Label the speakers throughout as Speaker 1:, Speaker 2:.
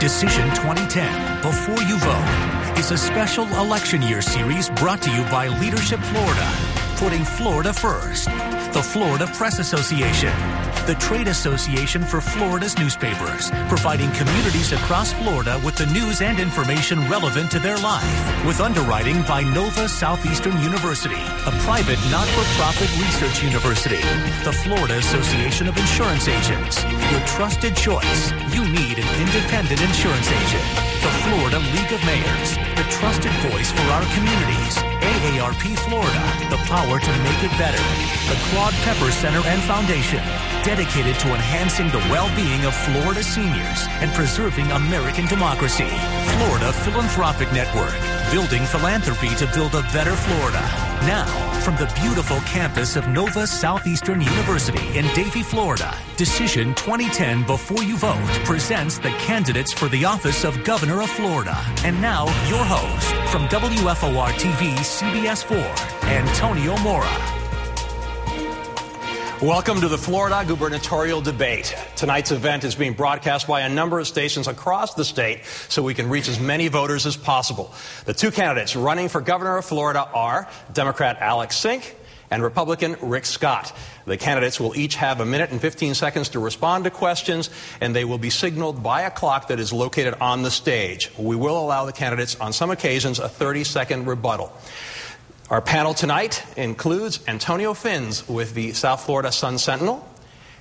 Speaker 1: Decision 2010, Before You Vote, is a special election year series brought to you by Leadership Florida, putting Florida first. The Florida Press Association, the trade association for Florida's newspapers, providing communities across Florida with the news and information relevant to their life. With underwriting by Nova Southeastern University, a private not-for-profit research university. The Florida Association of Insurance Agents, your trusted choice. You need an independent insurance agent. The Florida League of Mayors, the trusted voice for our communities. AARP Florida, the power to make it better. The Claude Pepper Center and Foundation, dedicated to enhancing the well-being of Florida seniors and preserving American democracy. Florida Philanthropic Network, building philanthropy to build a better Florida. Now, from the beautiful campus of Nova Southeastern University in Davie, Florida, Decision 2010 Before You Vote presents the candidates for the office of Governor of Florida. And now, your host, from WFOR-TV CBS 4, Antonio Mora.
Speaker 2: Welcome to the Florida gubernatorial debate. Tonight's event is being broadcast by a number of stations across the state so we can reach as many voters as possible. The two candidates running for governor of Florida are Democrat Alex Sink and Republican Rick Scott. The candidates will each have a minute and 15 seconds to respond to questions, and they will be signaled by a clock that is located on the stage. We will allow the candidates, on some occasions, a 30-second rebuttal. Our panel tonight includes Antonio Finns with the South Florida Sun-Sentinel,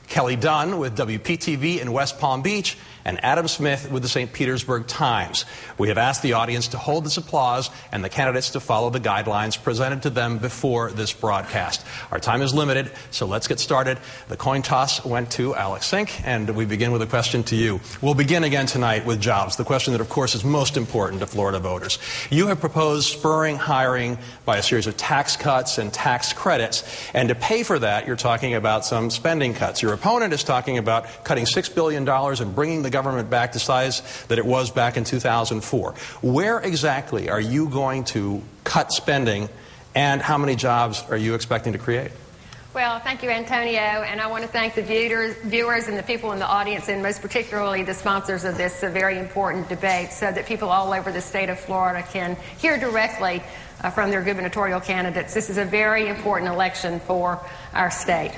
Speaker 2: Kelly Dunn with WPTV in West Palm Beach, and Adam Smith with the St. Petersburg Times. We have asked the audience to hold this applause and the candidates to follow the guidelines presented to them before this broadcast. Our time is limited, so let's get started. The coin toss went to Alex Sink, and we begin with a question to you. We'll begin again tonight with jobs, the question that, of course, is most important to Florida voters. You have proposed spurring hiring by a series of tax cuts and tax credits, and to pay for that, you're talking about some spending cuts. Your opponent is talking about cutting $6 billion and bringing the government back to size that it was back in 2004. Where exactly are you going to cut spending, and how many jobs are you expecting to create?
Speaker 3: Well, thank you, Antonio, and I want to thank the viewers and the people in the audience, and most particularly the sponsors of this very important debate, so that people all over the state of Florida can hear directly from their gubernatorial candidates. This is a very important election for our state.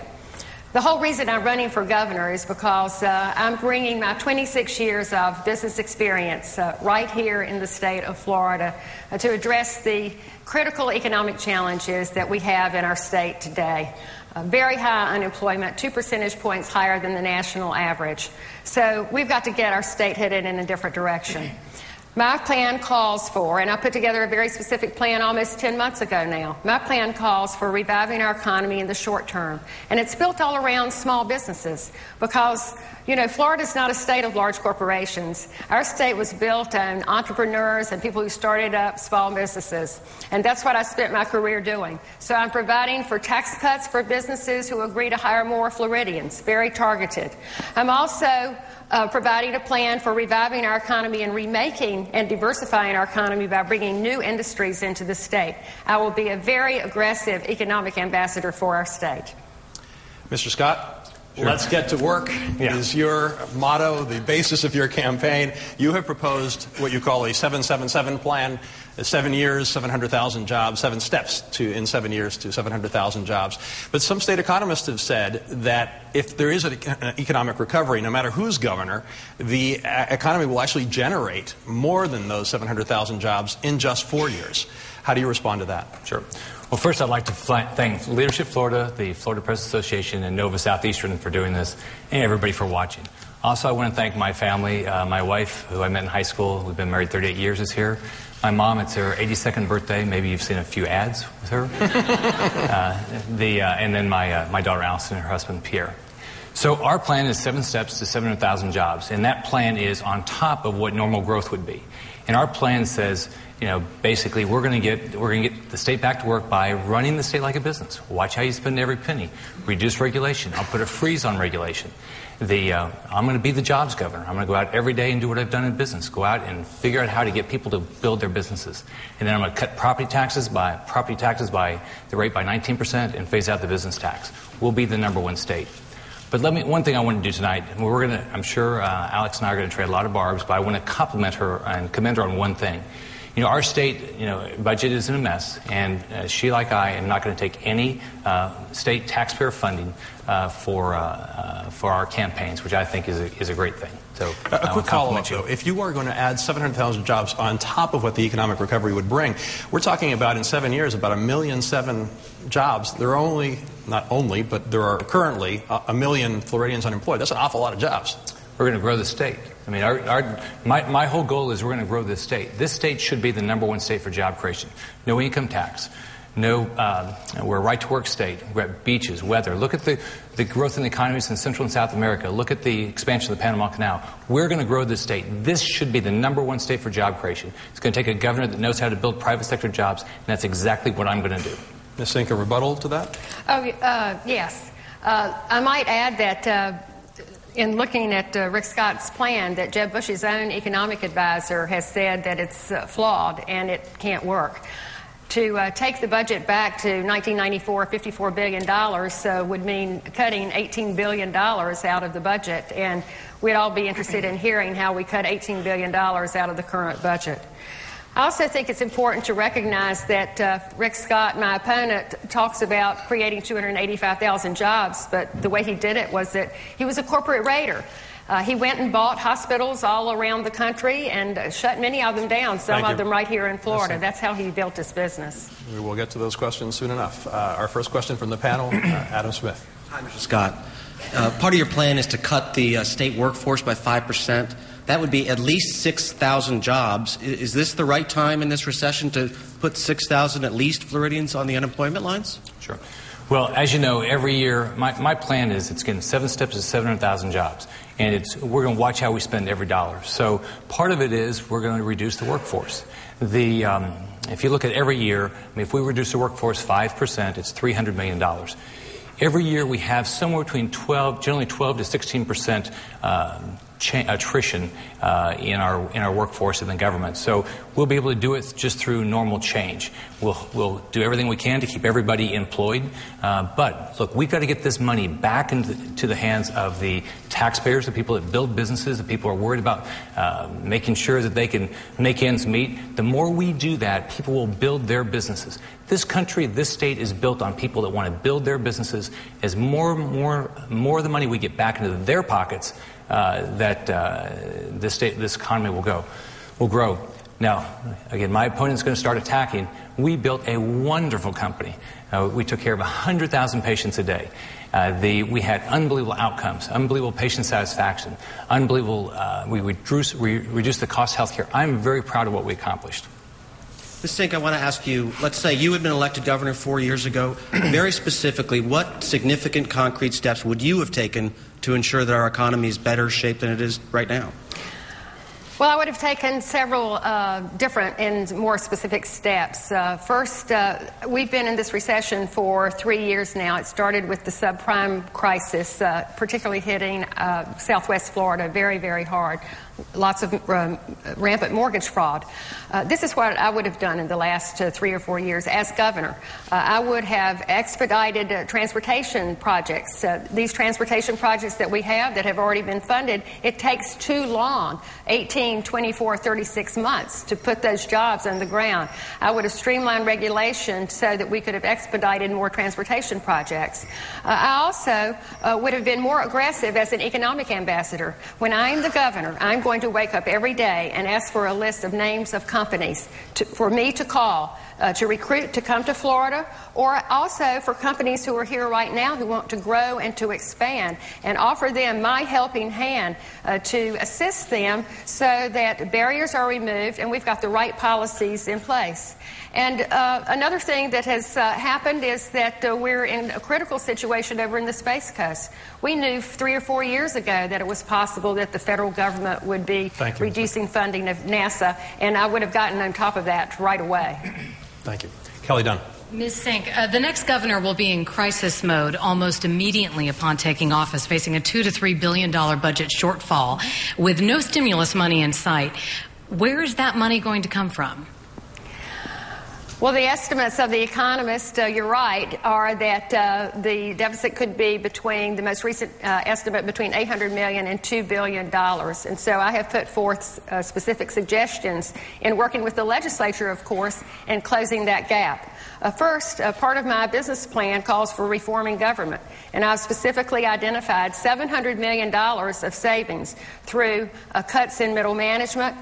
Speaker 3: The whole reason I'm running for governor is because I'm bringing my 26 years of business experience right here in the state of Florida to address the critical economic challenges that we have in our state today. Very high unemployment, 2 percentage points higher than the national average. So we've got to get our state headed in a different direction. My plan calls for, and I put together a very specific plan almost 10 months ago now. My plan calls for reviving our economy in the short term. And it's built all around small businesses because, you know, Florida's not a state of large corporations. Our state was built on entrepreneurs and people who started up small businesses. And that's what I spent my career doing. So I'm providing for tax cuts for businesses who agree to hire more Floridians, very targeted. I'm also providing a plan for reviving our economy and remaking and diversifying our economy by bringing new industries into the state. I will be a very aggressive economic ambassador for our state.
Speaker 2: Mr. Scott, sure. Let's get to work. Yeah. Is your motto, the basis of your campaign. You have proposed what you call a 777 plan. 7 years, 700,000 jobs, 7 steps in 7 years to 700,000 jobs. But some state economists have said that if there is an economic recovery, no matter who's governor, the economy will actually generate more than those 700,000 jobs in just 4 years. How do you respond to that?
Speaker 4: Sure. Well, first I'd like to thank Leadership Florida, the Florida Press Association, and Nova Southeastern for doing this, and everybody for watching. Also, I want to thank my family. My wife, who I met in high school, we've been married 38 years, is here. My mom, it's her 82nd birthday. Maybe you've seen a few ads with her. And then my daughter Allison and her husband Pierre. So our plan is 7 steps to 700,000 jobs, and that plan is on top of what normal growth would be. And our plan says, you know, basically we're going to get the state back to work by running the state like a business. Watch how you spend every penny. Reduce regulation. I'll put a freeze on regulation. I'm going to be the jobs governor. I'm going to go out every day and do what I've done in business. Go out and figure out how to get people to build their businesses. And then I'm going to cut property taxes by the rate by 19% and phase out the business tax. We'll be the #1 state. But one thing I want to do tonight, I'm sure Alex and I are going to trade a lot of barbs, but I want to compliment her and commend her on one thing. Our state, budget is in a mess, and she, like I, am not going to take any state taxpayer funding for our campaigns, which I think is a great thing. So,
Speaker 2: a quick follow-up, though. If you are going to add 700,000 jobs on top of what the economic recovery would bring, we're talking about, in 7 years, about 1.7 million jobs. There are but there are currently 1 million Floridians unemployed. That's an awful lot of jobs.
Speaker 4: We're going to grow the state. I mean, my whole goal is we're going to grow this state. This state should be the #1 state for job creation. No income tax. We're a right-to-work state. We've got beaches, weather. Look at the growth in the economies in Central and South America. Look at the expansion of the Panama Canal. We're going to grow this state. This should be the #1 state for job creation. It's going to take a governor that knows how to build private sector jobs, and that's exactly what I'm going to do.
Speaker 2: Ms. Sink, a rebuttal to that?
Speaker 3: Yes. I might add that in looking at Rick Scott's plan, that Jeb Bush's own economic advisor has said that it's flawed and it can't work. To take the budget back to 1994, $54 billion would mean cutting $18 billion out of the budget, and we'd all be interested in hearing how we cut $18 billion out of the current budget. I also think it's important to recognize that Rick Scott, my opponent, talks about creating 285,000 jobs, but the way he did it was that he was a corporate raider. He went and bought hospitals all around the country and shut many of them down, some of them right here in Florida. That's how he built his business.
Speaker 2: We will get to those questions soon enough. Our first question from the panel, Adam Smith.
Speaker 5: Hi, Mr. Scott. Part of your plan is to cut the state workforce by 5%. That would be at least 6,000 jobs. Is this the right time in this recession to put 6,000 at least Floridians on the unemployment lines?
Speaker 4: Sure. Well, as you know, every year, my plan is it's getting 7 steps to 700,000 jobs. And we're going to watch how we spend every dollar. So part of it is we're going to reduce the workforce. If you look at every year, if we reduce the workforce 5%, it's $300 million. Every year we have somewhere between generally 12 to 16% attrition in our workforce in the government. So we'll be able to do it just through normal change. We'll do everything we can to keep everybody employed. But look, we've got to get this money back into the hands of the taxpayers, the people that build businesses, the people who are worried about making sure that they can make ends meet. The more we do that, people will build their businesses. This country, this state is built on people that want to build their businesses. As more of the money we get back into their pockets, this economy will grow. Now, again, my opponent's going to start attacking. We built a wonderful company. We took care of 100,000 patients a day. We had unbelievable outcomes, unbelievable patient satisfaction, unbelievable. We reduced the cost of health care. I'm very proud of what we accomplished.
Speaker 5: Ms. Sink, I want to ask you, let's say you had been elected governor 4 years ago. Very specifically, what significant concrete steps would you have taken to ensure that our economy is better shape than it is right now?
Speaker 3: Well, I would have taken several different and more specific steps. First, we've been in this recession for 3 years now. It started with the subprime crisis, particularly hitting Southwest Florida very, very hard. Lots of rampant mortgage fraud. This is what I would have done in the last 3 or 4 years as governor. I would have expedited transportation projects. These transportation projects that we have that have already been funded, it takes too long, 18, 24, 36 months to put those jobs on the ground. I would have streamlined regulation so that we could have expedited more transportation projects. I also would have been more aggressive as an economic ambassador. When I'm the governor, I'm going to wake up every day and ask for a list of names of companies for me to call, to recruit to come to Florida, or also for companies who are here right now who want to grow and to expand, and offer them my helping hand to assist them so that barriers are removed and we've got the right policies in place. And another thing that has happened is that we're in a critical situation over in the Space Coast. We knew 3 or 4 years ago that it was possible that the federal government would be reducing funding of NASA, and I would have gotten on top of that right away.
Speaker 2: Thank you. Kelly Dunn.
Speaker 6: Ms. Sink, the next governor will be in crisis mode almost immediately upon taking office, facing a $2 to $3 billion budget shortfall with no stimulus money in sight. Where is that money going to come from?
Speaker 3: Well, the estimates of the economists, you're right, are that the deficit could be between the most recent estimate between $800 million and $2 billion. And so I have put forth specific suggestions in working with the legislature, of course, and closing that gap. First, part of my business plan calls for reforming government, and I've specifically identified $700 million of savings through cuts in middle management,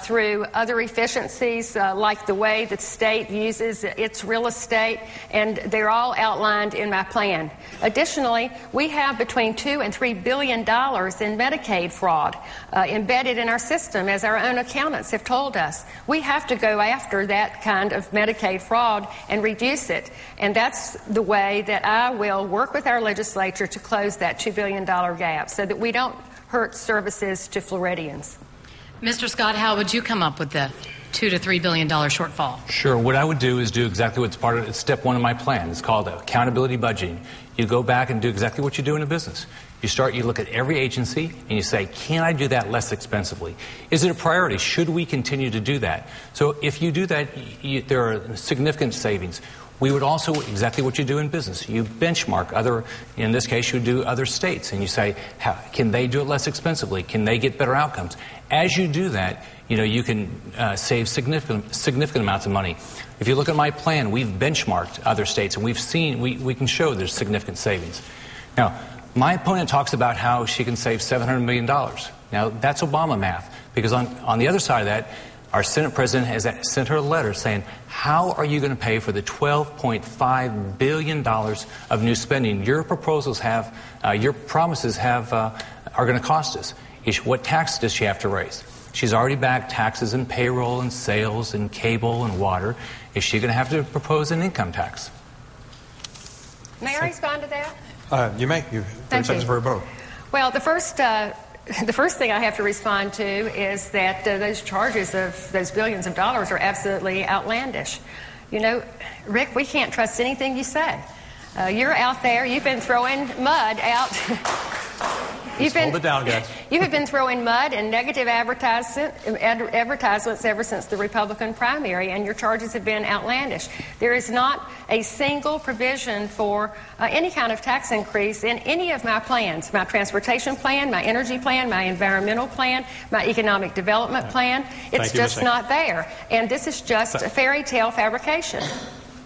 Speaker 3: through other efficiencies like the way the state uses its real estate, and they're all outlined in my plan. Additionally, we have between $2 and $3 billion in Medicaid fraud embedded in our system, as our own accountants have told us. We have to go after that kind of Medicaid fraud and reduce it, and that's the way that I will work with our legislature to close that $2 billion gap so that we don't hurt services to Floridians.
Speaker 6: Mr. Scott, how would you come up with the $2 to $3 billion shortfall?
Speaker 4: Sure. What I would do is do exactly what's part of step one of my plan. It's called accountability budgeting. You go back and do exactly what you do in a business. You look at every agency and you say, can I do that less expensively? Is it a priority? Should we continue to do that? So if you do that, there are significant savings. We would also, exactly what you do in business, you benchmark other, in this case, you do other states, and you say, can they do it less expensively? Can they get better outcomes? As you do that, you can save significant amounts of money. If you look at my plan, we've benchmarked other states, and we've seen, we can show there's significant savings. Now, my opponent talks about how she can save $700 million. Now, that's Obama math, because on the other side of that, our Senate President has sent her a letter saying, how are you going to pay for the $12.5 billion of new spending your proposals have, your promises have, are going to cost us? What tax does she have to raise? She's already backed taxes and payroll and sales and cable and water. Is she going to have to propose an income tax?
Speaker 3: May I respond to that?
Speaker 2: You may. You have 30 seconds for a vote.
Speaker 3: Well, the first thing I have to respond to is that those charges of those billions of dollars are absolutely outlandish. Rick, we can't trust anything you say. You're out there. You've been throwing mud out.
Speaker 2: Hold it down, guys.
Speaker 3: You have been throwing mud and negative advertisements ever since the Republican primary, and your charges have been outlandish. There is not a single provision for any kind of tax increase in any of my plans. My transportation plan, my energy plan, my environmental plan, my economic development plan. It's just not there. And this is just a fairy tale fabrication.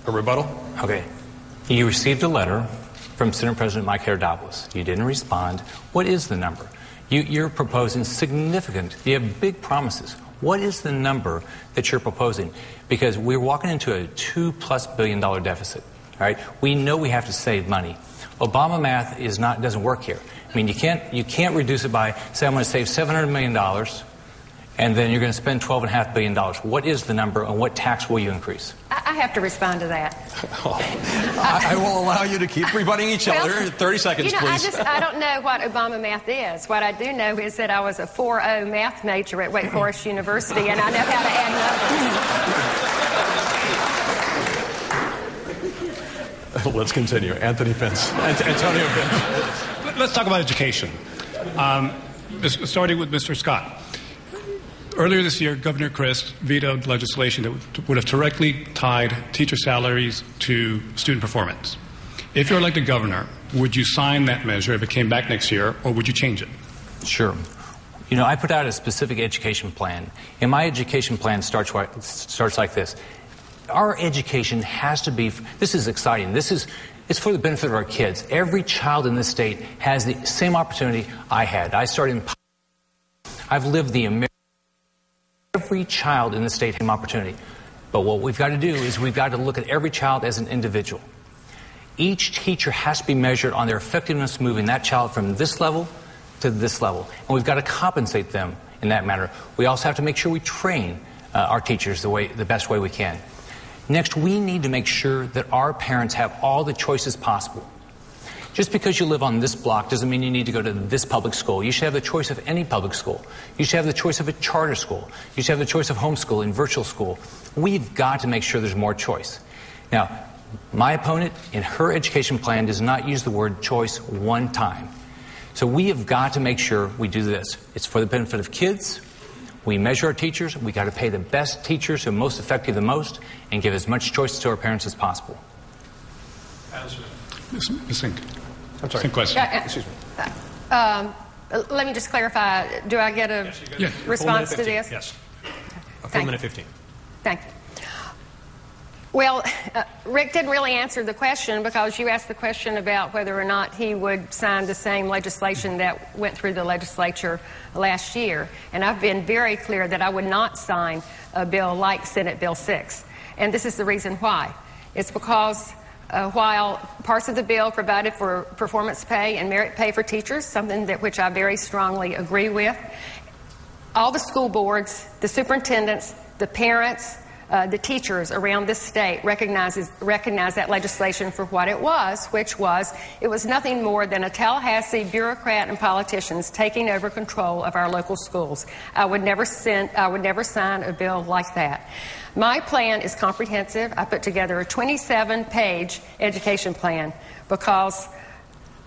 Speaker 2: A rebuttal?
Speaker 4: Okay. You received a letter from Senate President Mike Herodopoulos. You didn't respond. What is the number? You're proposing significant, you have big promises. What is the number that you're proposing? Because we're walking into a $2+ billion deficit. All right? We know we have to save money. Obama math doesn't work here. I mean, you can't reduce it by, say, I'm going to save $700 million, and then you're going to spend $12.5 billion. What is the number, and what tax will you increase?
Speaker 3: I have to respond to that.
Speaker 2: I will allow you to keep rebutting each other. 30 seconds, please.
Speaker 3: I don't know what Obama math is. What I do know is that I was a 4.0 math major at Wake Forest University, and I know how to add numbers.
Speaker 2: Let's continue. Antonio Finch.
Speaker 7: Let's talk about education. Starting with Mr. Scott. Earlier this year, Governor Christ vetoed legislation that would have directly tied teacher salaries to student performance. If you're elected governor, would you sign that measure if it came back next year, or would you change it?
Speaker 4: Sure. I put out a specific education plan, and my education plan starts like this. Our education has to be, this is exciting, it's for the benefit of our kids. Every child in this state has the same opportunity I had. I started in, I've lived the American. Every child in the state has an opportunity. But what we've got to do is we've got to look at every child as an individual. Each teacher has to be measured on their effectiveness moving that child from this level to this level. And we've got to compensate them in that manner. We also have to make sure we train our teachers the best way we can. Next, we need to make sure that our parents have all the choices possible. Just because you live on this block doesn't mean you need to go to this public school. You should have the choice of any public school. You should have the choice of a charter school. You should have the choice of homeschooling, virtual school. We've got to make sure there's more choice. Now, my opponent in her education plan does not use the word choice one time. So we have got to make sure we do this. It's for the benefit of kids. We measure our teachers. We got to pay the best teachers who are most effective the most, and give as much choice to our parents as possible.
Speaker 7: Ms. Sink.
Speaker 2: I'm sorry.
Speaker 7: Same question.
Speaker 2: Excuse me.
Speaker 3: Let me just clarify. Do I get a response to this?
Speaker 2: Yes. A full minute 15.
Speaker 3: Thank you. Well, Rick didn't really answer the question, because you asked the question about whether or not he would sign the same legislation that went through the legislature last year. And I've been very clear that I would not sign a bill like Senate Bill 6. And this is the reason why. It's because while parts of the bill provided for performance pay and merit pay for teachers, something that which I very strongly agree with, all the school boards, the superintendents, the parents, the teachers around this state recognize that legislation for what it was, which was nothing more than a Tallahassee bureaucrat and politicians taking over control of our local schools. I would never sign a bill like that. My plan is comprehensive. I put together a 27-page education plan because,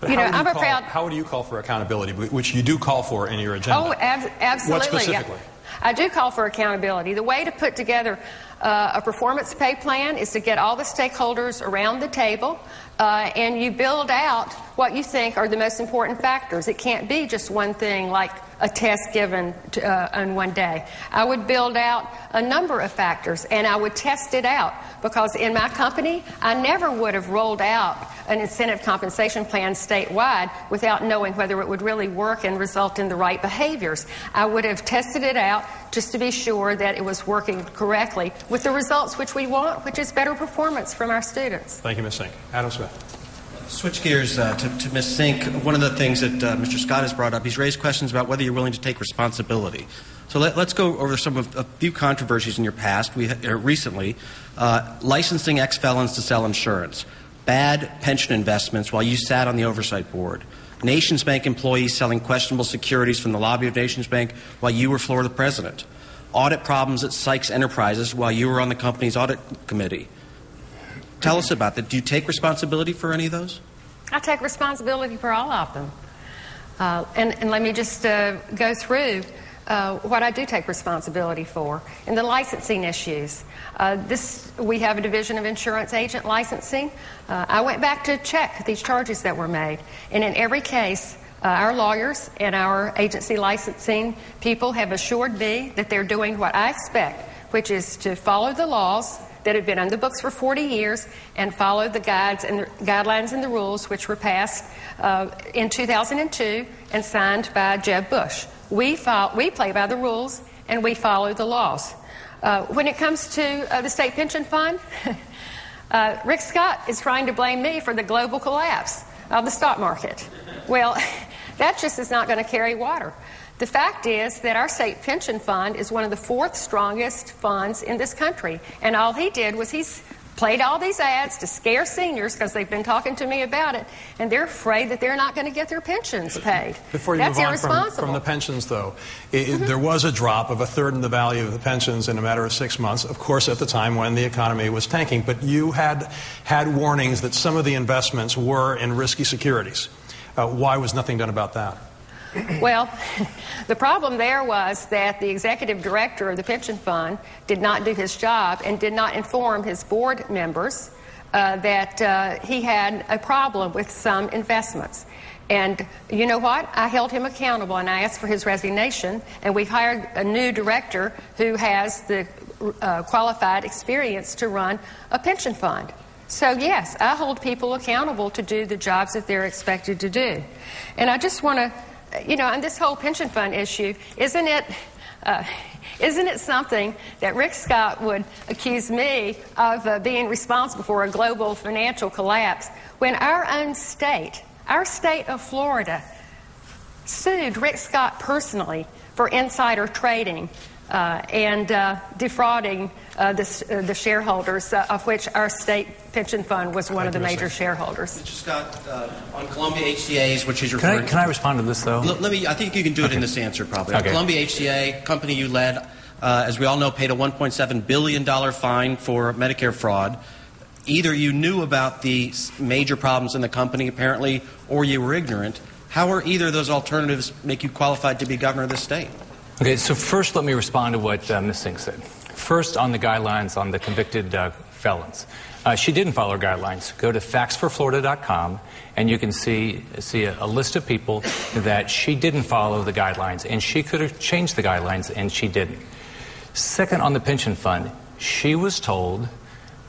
Speaker 3: I'm a proud...
Speaker 2: How do you call for accountability, which you do call for in your agenda?
Speaker 3: Oh, absolutely.
Speaker 2: What specifically?
Speaker 3: I do call for accountability. The way to put together a performance pay plan is to get all the stakeholders around the table, and you build out what you think are the most important factors. It can't be just one thing like a test given on one day. I would build out a number of factors, and I would test it out, because in my company, I never would have rolled out an incentive compensation plan statewide without knowing whether it would really work and result in the right behaviors. I would have tested it out just to be sure that it was working correctly with the results which we want, which is better performance from our students.
Speaker 2: Thank you, Ms. Sink. Adam Smith.
Speaker 5: Switch gears to Ms. Sink. One of the things that Mr. Scott has brought up, he's raised questions about whether you're willing to take responsibility. So let's go over a few controversies in your past. Recently, licensing ex-felons to sell insurance, bad pension investments while you sat on the oversight board, Nations Bank employees selling questionable securities from the lobby of Nations Bank while you were Florida president, audit problems at Sykes Enterprises while you were on the company's audit committee. Tell us about that. Do you take responsibility for any of those?
Speaker 3: I take responsibility for all of them. And let me just go through what I do take responsibility for. In the licensing issues, we have a division of insurance agent licensing. I went back to check these charges that were made. And in every case, our lawyers and our agency licensing people have assured me that they're doing what I expect, which is to follow the laws that have been on the books for 40 years and follow the guidelines and the rules which were passed in 2002 and signed by Jeb Bush. We play by the rules and we follow the laws. When it comes to the state pension fund, Rick Scott is trying to blame me for the global collapse of the stock market. Well, that just is not going to carry water. The fact is that our state pension fund is one of the fourth strongest funds in this country. And all he did was he's played all these ads to scare seniors because they've been talking to me about it, and they're afraid that they're not going to get their pensions paid.
Speaker 2: Before you
Speaker 3: That's
Speaker 2: move on
Speaker 3: irresponsible.
Speaker 2: from the pensions, though, there was a drop of a third in the value of the pensions in a matter of 6 months, of course, at the time when the economy was tanking. But you had warnings that some of the investments were in risky securities. Why was nothing done about that?
Speaker 3: Well, the problem there was that the executive director of the pension fund did not do his job and did not inform his board members that he had a problem with some investments. And you know what? I held him accountable and I asked for his resignation, and we hired a new director who has the qualified experience to run a pension fund. So yes, I hold people accountable to do the jobs that they're expected to do. And I just want to, on this whole pension fund issue, isn't it something that Rick Scott would accuse me of being responsible for a global financial collapse when our own state, our state of Florida, sued Rick Scott personally for insider trading and defrauding the shareholders, of which our state pension fund was one of the major shareholders.
Speaker 5: Mr. Scott, on Columbia HCA's, which is referring
Speaker 4: Can I respond to this, though?
Speaker 5: I think you can do it in this answer, probably.
Speaker 4: Okay.
Speaker 5: Columbia HCA, company you led, as we all know, paid a $1.7 billion fine for Medicare fraud. Either you knew about the major problems in the company, apparently, or you were ignorant. How are either of those alternatives make you qualified to be governor of the state?
Speaker 4: Okay, so first let me respond to what Ms. Singh said. First, on the guidelines on the convicted felons. She didn't follow her guidelines. Go to factsforflorida.com and you can see a list of people that she didn't follow the guidelines, and she could have changed the guidelines, and she didn't. Second, on the pension fund, she was told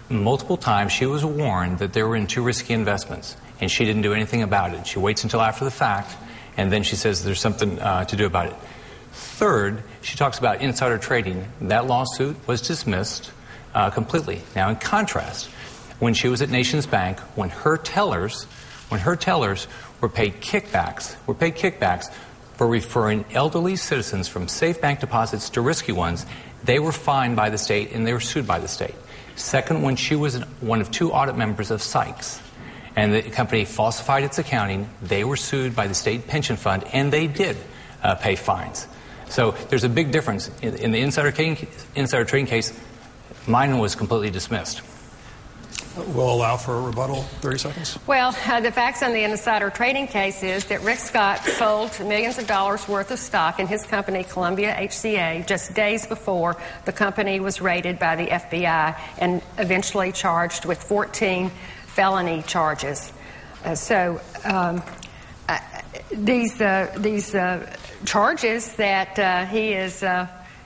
Speaker 4: multiple times, she was warned that they were in too risky investments, and she didn't do anything about it. She waits until after the fact, and then she says there's something to do about it. Third, she talks about insider trading. That lawsuit was dismissed completely. Now, in contrast, when she was at Nations Bank, when her tellers were paid kickbacks for referring elderly citizens from safe bank deposits to risky ones, they were fined by the state and they were sued by the state. Second, when she was one of 2 audit members of Sykes, and the company falsified its accounting, they were sued by the state pension fund, and they did pay fines. So there's a big difference. In the insider trading case, mine was completely dismissed.
Speaker 2: We'll allow for a rebuttal, 30 seconds.
Speaker 3: Well, the facts on the insider trading case is that Rick Scott sold millions of dollars worth of stock in his company, Columbia HCA, just days before the company was raided by the FBI and eventually charged with 14 felony charges. These charges that he is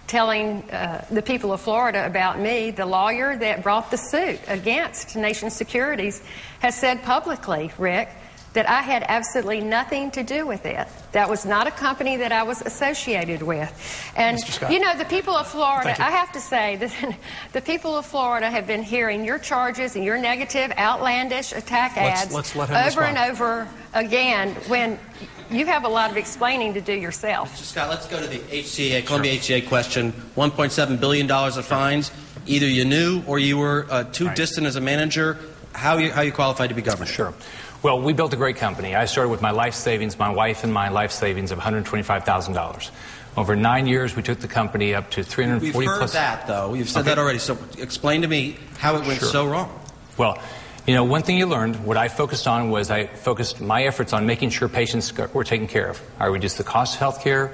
Speaker 3: telling the people of Florida about me, the lawyer that brought the suit against Nation Securities, has said publicly, Rick, that I had absolutely nothing to do with it. That was not a company that I was associated with. And, you know, the people of Florida, I have to say that the people of Florida have been hearing your charges and your negative, outlandish attack ads over and over again when you have a lot of explaining to do yourself.
Speaker 5: Mr. Scott, let's go to the HCA, Columbia HCA question. $1.7 billion of fines. Either you knew or you were too distant as a manager. How you qualified to be governor?
Speaker 4: Sure. Well, we built a great company. I started with my life savings, my wife and my life savings of $125,000. Over 9 years, we took the company up to 340
Speaker 5: We've heard
Speaker 4: plus.
Speaker 5: that, though. You've said that already. So explain to me how it went so wrong.
Speaker 4: Well, you know, one thing you learned, what I focused on was I focused my efforts on making sure patients were taken care of. I reduced the cost of health care,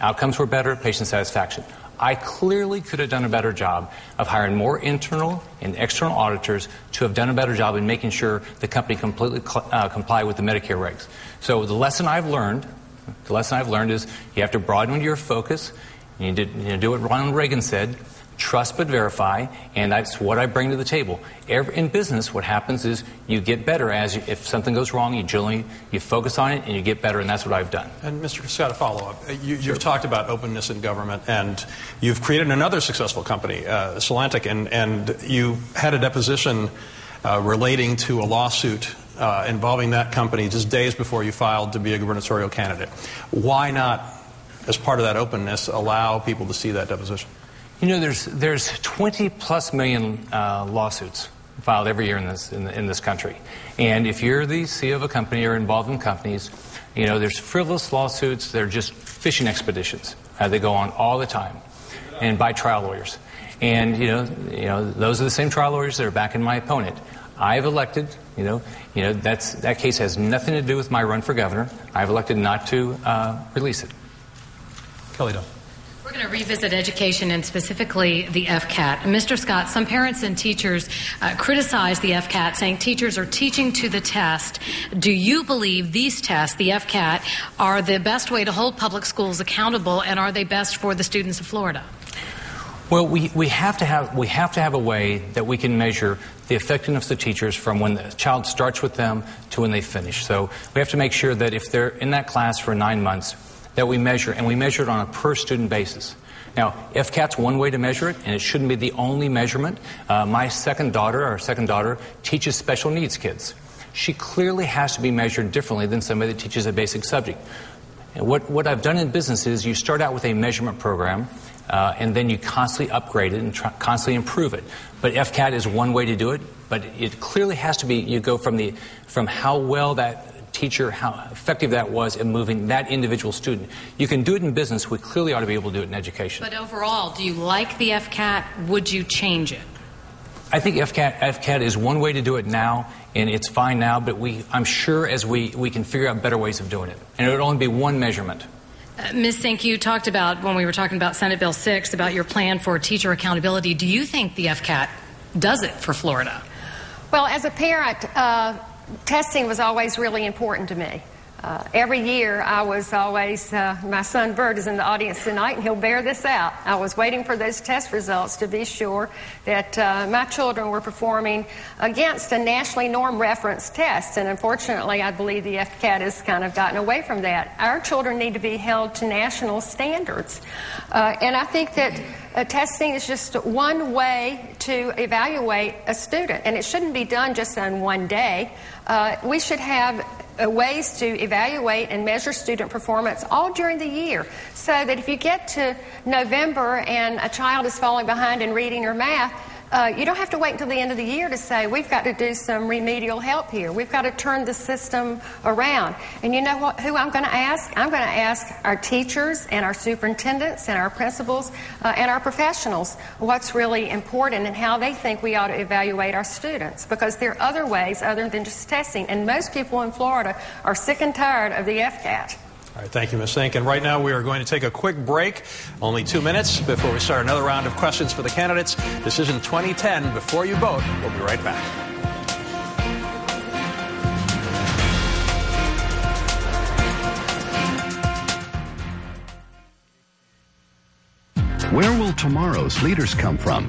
Speaker 4: outcomes were better, patient satisfaction. I clearly could have done a better job of hiring more internal and external auditors to have done a better job in making sure the company completely comply with the Medicare regs. So the lesson I've learned is you have to broaden your focus. You need to do what Ronald Reagan said. Trust but verify, and that's what I bring to the table. In business, what happens is you get better if something goes wrong, you focus on it and you get better, and that's what I've done.
Speaker 2: And Mr. Scott, a follow-up. You've talked about openness in government, and you've created another successful company, Solantic, and you had a deposition relating to a lawsuit involving that company just days before you filed to be a gubernatorial candidate. Why not, as part of that openness, allow people to see that deposition?
Speaker 4: You know, there's 20+ million lawsuits filed every year in this country, and if you're the CEO of a company or involved in companies, you know there's frivolous lawsuits. They're just fishing expeditions. They go on all the time, and by trial lawyers, and you know those are the same trial lawyers that are backing my opponent. I've elected, that case has nothing to do with my run for governor. I've elected not to release it.
Speaker 2: Kelly Dunn.
Speaker 6: We're going to revisit education and specifically the FCAT. Mr. Scott, some parents and teachers criticize the FCAT, saying teachers are teaching to the test. Do you believe these tests, the FCAT, are the best way to hold public schools accountable, and are they best for the students of Florida?
Speaker 4: Well, we have to have a way that we can measure the effectiveness of teachers from when the child starts with them to when they finish. So we have to make sure that if they're in that class for 9 months, that we measure, and we measure it on a per-student basis. Now, FCAT's one way to measure it, and it shouldn't be the only measurement. My second daughter, teaches special needs kids. She clearly has to be measured differently than somebody that teaches a basic subject. And what I've done in business is you start out with a measurement program, and then you constantly upgrade it and constantly improve it. But FCAT is one way to do it, but it clearly has to be, you go from how well that teacher, how effective that was in moving that individual student. You can do it in business. We clearly ought to be able to do it in education.
Speaker 6: But overall, do you like the FCAT? Would you change it?
Speaker 4: I think FCAT is one way to do it now, and it's fine now, but I'm sure as we can figure out better ways of doing it. And it would only be one measurement.
Speaker 6: Ms. Sink, you talked about, when we were talking about Senate Bill 6, about your plan for teacher accountability. Do you think the FCAT does it for Florida?
Speaker 3: Well, as a parent, testing was always really important to me. Every year I was always, my son Bert is in the audience tonight and he'll bear this out. I was waiting for those test results to be sure that my children were performing against a nationally norm reference test. And unfortunately, I believe the FCAT has kind of gotten away from that. Our children need to be held to national standards. And I think that testing is just one way to evaluate a student. And it shouldn't be done just on one day. We should have ways to evaluate and measure student performance all during the year, so that if you get to November and a child is falling behind in reading or math, you don't have to wait until the end of the year to say, we've got to do some remedial help here. We've got to turn the system around. And you know who I'm going to ask? I'm going to ask our teachers and our superintendents and our principals and our professionals what's really important and how they think we ought to evaluate our students. Because there are other ways other than just testing. And most people in Florida are sick and tired of the FCAT.
Speaker 2: All right, thank you, Ms. Sink. And right now we are going to take a quick break, only 2 minutes, before we start another round of questions for the candidates. Decision 2010, before you vote. We'll be right back.
Speaker 8: Where will tomorrow's leaders come from?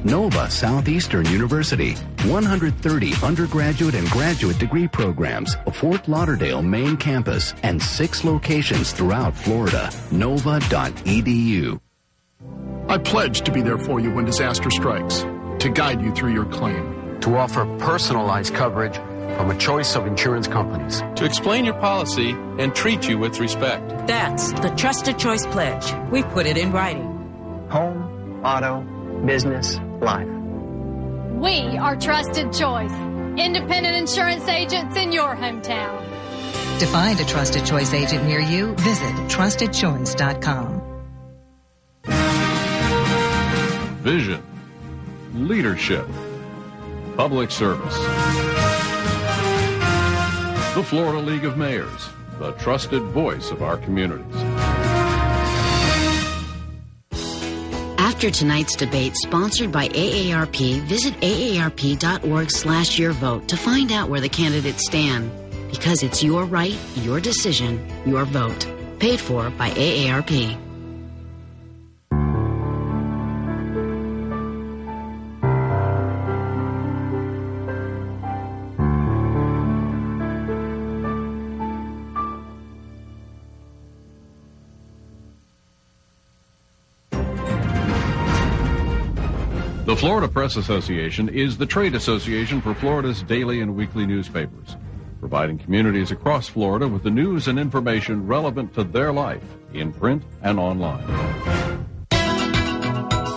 Speaker 8: Nova Southeastern University, 130 undergraduate and graduate degree programs, a Fort Lauderdale main campus, and 6 locations throughout Florida. Nova.edu.
Speaker 9: I pledge to be there for you when disaster strikes, to guide you through your claim,
Speaker 10: to offer personalized coverage from a choice of insurance companies,
Speaker 11: to explain your policy and treat you with respect.
Speaker 12: That's the Trusted Choice Pledge. We put it in writing.
Speaker 13: Home, auto, business, life.
Speaker 14: We are Trusted Choice, independent insurance agents in your hometown.
Speaker 15: To find a Trusted Choice agent near you, visit trustedchoice.com.
Speaker 16: Vision, leadership, public service. The Florida League of Mayors, the trusted voice of our communities.
Speaker 17: After tonight's debate, sponsored by AARP, visit aarp.org/yourvote to find out where the candidates stand. Because it's your right, your decision, your vote. Paid for by AARP.
Speaker 16: The Florida Press Association is the trade association for Florida's daily and weekly newspapers, providing communities across Florida with the news and information relevant to their life in print and online.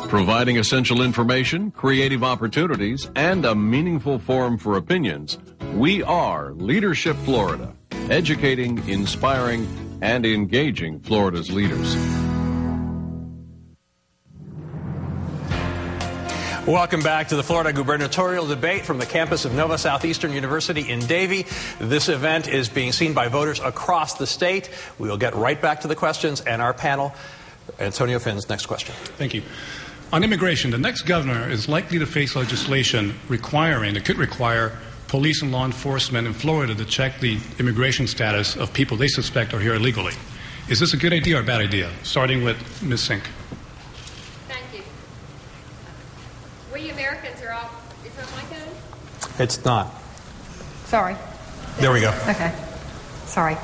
Speaker 16: Providing essential information, creative opportunities, and a meaningful forum for opinions, we are Leadership Florida, educating, inspiring, and engaging Florida's leaders.
Speaker 2: Welcome back to the Florida gubernatorial debate from the campus of Nova Southeastern University in Davie. This event is being seen by voters across the state. We will get right back to the questions and our panel. Antonio Finn's next question.
Speaker 7: Thank you. On immigration, the next governor is likely to face legislation it could require police and law enforcement in Florida to check the immigration status of people they suspect are here illegally. Is this a good idea or a bad idea? Starting with Ms. Sink.
Speaker 3: We Americans are all... Is that my turn?
Speaker 2: It's not.
Speaker 3: Sorry.
Speaker 2: There we go.
Speaker 3: Okay. Sorry.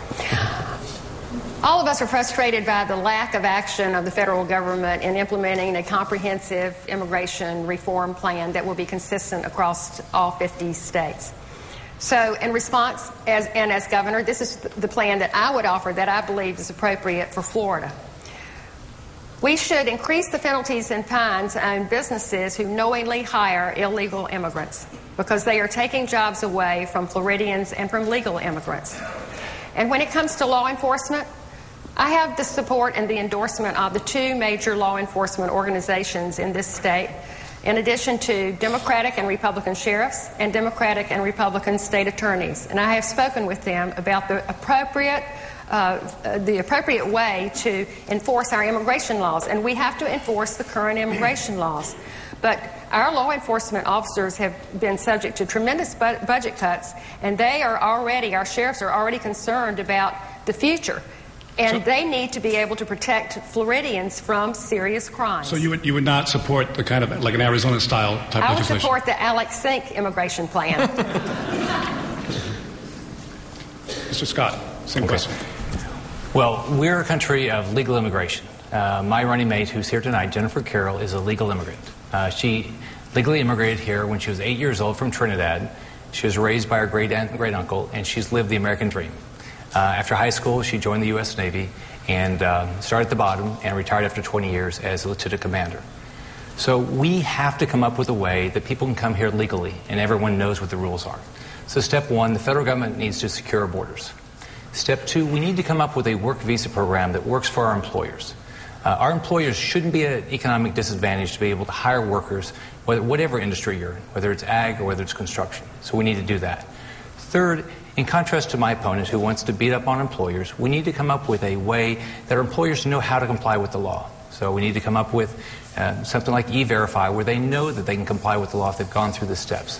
Speaker 3: All of us are frustrated by the lack of action of the federal government in implementing a comprehensive immigration reform plan that will be consistent across all 50 states. So in response, as governor, this is the plan that I would offer that I believe is appropriate for Florida. We should increase the penalties and fines on businesses who knowingly hire illegal immigrants because they are taking jobs away from Floridians and from legal immigrants. And when it comes to law enforcement, I have the support and the endorsement of the 2 major law enforcement organizations in this state, in addition to Democratic and Republican sheriffs and Democratic and Republican state attorneys. And I have spoken with them about the appropriate the appropriate way to enforce our immigration laws, and we have to enforce the current immigration laws. But our law enforcement officers have been subject to tremendous budget cuts, and our sheriffs are already concerned about the future. And they need to be able to protect Floridians from serious crimes.
Speaker 7: So you would not support the kind of, like an Arizona-style type legislation?
Speaker 3: I would support the Alex Sink immigration plan.
Speaker 7: Mr. Scott, same question.
Speaker 4: Well, we're a country of legal immigration. My running mate, who's here tonight, Jennifer Carroll, is a legal immigrant. She legally immigrated here when she was 8 years old from Trinidad. She was raised by her great-aunt and great-uncle, and she's lived the American dream. After high school, she joined the U.S. Navy and started at the bottom and retired after 20 years as a lieutenant commander. So we have to come up with a way that people can come here legally and everyone knows what the rules are. So step one, the federal government needs to secure our borders. Step two, we need to come up with a work visa program that works for our employers. Our employers shouldn't be at an economic disadvantage to be able to hire workers, whatever industry you're in, whether it's ag or whether it's construction. So we need to do that. Third, in contrast to my opponent who wants to beat up on employers, we need to come up with a way that our employers know how to comply with the law. So we need to come up with something like E-Verify, where they know that they can comply with the law if they've gone through the steps.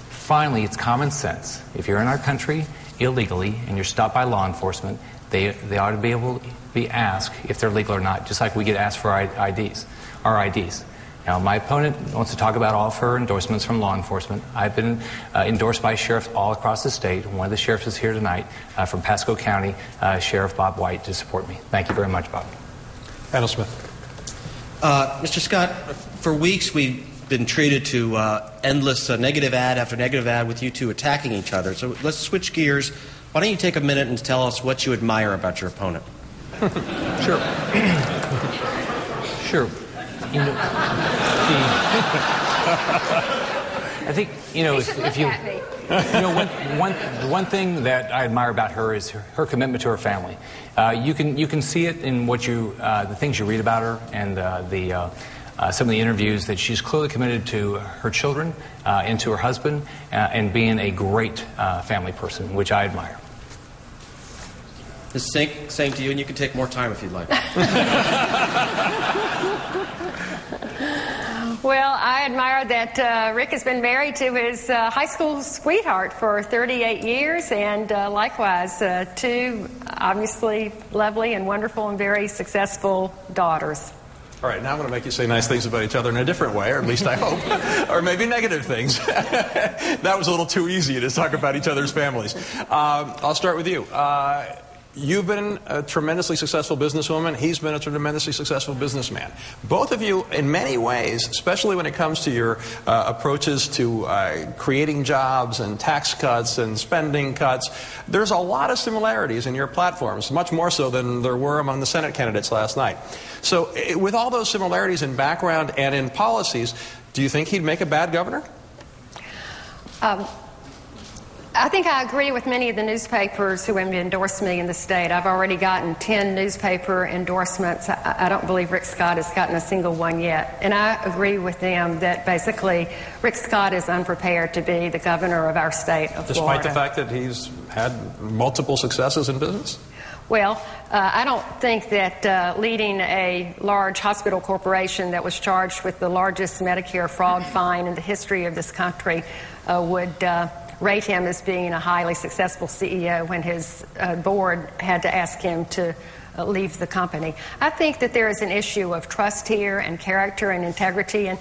Speaker 4: Finally, it's common sense. If you're in our country illegally and you're stopped by law enforcement, they ought to be able to be asked if they're legal or not, just like we get asked for our IDs. Now, my opponent wants to talk about all of her endorsements from law enforcement. I've been endorsed by sheriffs all across the state. One of the sheriffs is here tonight from Pasco County, Sheriff Bob White, to support me. Thank you very much, Bob.
Speaker 2: Adam Smith.
Speaker 5: Mr. Scott, for weeks we've been treated to endless negative ad after negative ad with you two attacking each other. So let's switch gears. Why don't you take a minute and tell us what you admire about your opponent?
Speaker 4: Sure. Sure. You know, I think, if you one thing that I admire about her is her commitment to her family. You can see it in what the things you read about her and some of the interviews, that she's clearly committed to her children and to her husband and being a great family person, which I admire.
Speaker 5: Ms. Sink, same to you, and you can take more time if you'd like.
Speaker 3: Well, I admire that Rick has been married to his high school sweetheart for 38 years, and likewise, two obviously lovely and wonderful and very successful daughters.
Speaker 2: All right, now I'm going to make you say nice things about each other in a different way, or at least I hope, or maybe negative things. That was a little too easy to talk about each other's families. I'll start with you. You've been a tremendously successful businesswoman. He's been a tremendously successful businessman. Both of you, in many ways, especially when it comes to your approaches to creating jobs and tax cuts and spending cuts, there's a lot of similarities in your platforms, much more so than there were among the Senate candidates last night. So with all those similarities in background and in policies, do you think he'd make a bad governor?
Speaker 3: I think I agree with many of the newspapers who have endorsed me in the state. I've already gotten 10 newspaper endorsements. I don't believe Rick Scott has gotten a single one yet. And I agree with them that basically Rick Scott is unprepared to be the governor of our state of Florida.
Speaker 2: Despite the fact that he's had multiple successes in business?
Speaker 3: Well, I don't think that leading a large hospital corporation that was charged with the largest Medicare fraud fine in the history of this country would rate him as being a highly successful CEO when his board had to ask him to leave the company. I think that there is an issue of trust here and character and integrity. And